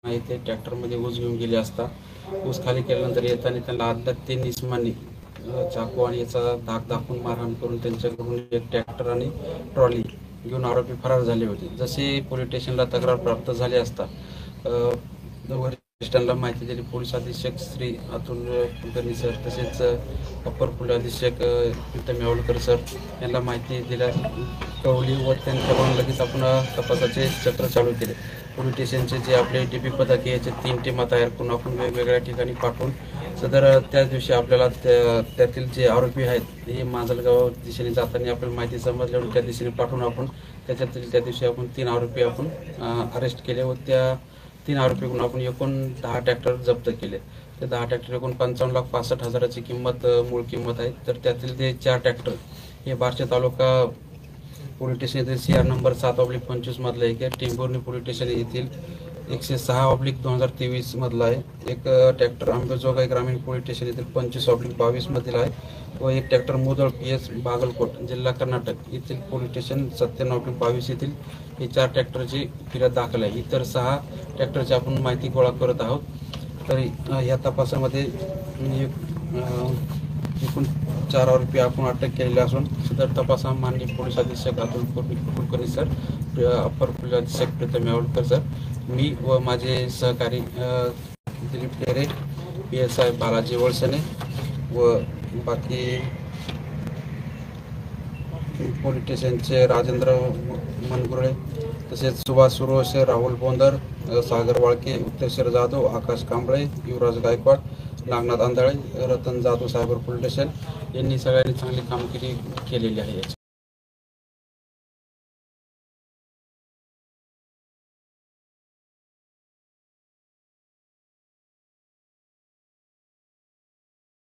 ते ट्रॅक्टरमध्ये ऊस घेऊन गेले असता ऊस खाली केल्यानंतर येताना त्यांना अद्याप ते निस्मानी चाकू आणि याचा धाक दाखवून मारहाण करून त्यांच्याकडून एक ट्रॅक्टर आणि ट्रॉली घेऊन आरोपी फरार झाले होते। जसे पोलीस स्टेशनला तक्रार प्राप्त झाली असता वरिष्ठांना माहिती दिली। पोलीस अधीक्षक श्री अतुल कुलकर्णी सर तसेच अप्पर पोलीस अधीक्षक प्रीतम यावलकर सर यांना माहिती दिल्या कळवली व त्यांच्याकडून लगेच आपण तपासाचे चक्र चालू केले। पोलीस स्टेशनचे जे आपले डीपी पथक याचे 3 टीमा तयार करून आपण वेगवेगळ्या ठिकाणी पाठवून सदर त्याच दिवशी आपल्याला त्यातील जे आरोपी आहेत हे माजलगाव दिशेने जाताना आपल्याला माहिती समजल्यावर त्या दिशेने पाठवून आपण त्याच्यातील त्या दिवशी आपण 3 आरोपी आपण अरेस्ट केले व त्या 3 आरोपीकडून आपण एकूण 10 ट्रॅक्टर जप्त केले। ते 10 ट्रॅक्टर एकूण 55,65,000ची किंमत मूळ किंमत आहे। तर त्यातील ते 4 ट्रॅक्टर हे बार्शी तालुका पोलीस स्टेशन येथील CR नंबर 7/25 मधला एक आहे। टेंभुर्णी पोलीस स्टेशन येथील 106/2023 मधला आहे। एक ट्रॅक्टर अंबेजोगाई ग्रामीण पोलीस स्टेशन येथील 25/22 मधील आहे व एक ट्रॅक्टर मुदळ PS बागलकोट जिल्हा कर्नाटक येथील पोलीस स्टेशन 97/22 येथील हे 4 ट्रॅक्टरची फिर्याद दाखल आहे। इतर 6 ट्रॅक्टरची आपण माहिती गोळा करत आहोत। तर या तपासामध्ये एकूण 4 आरोपी आपण अटक केलेले असून सदर तपास माननीय पोलीस अधीक्षक Atul Kulkarni sir, upper police अधीक्षक प्रीतम यावलकर सर, मी व माझे सहकारी दिलीप टेरे, PSI बालाजी वळसने व बाकी पोलीस स्टेशनचे राजेंद्र मनगुरळे तसेच Subhash Suroshe, Rahul Bondar, Sagar Walke, Utteshwar Jadhav, Akash Kamble, Yuvraj Gaikwad, Nagnath Andhale, Ratan Jadhav cyber police station यांनी सगळ्यांनी चांगली कामगिरी केलेली आहे।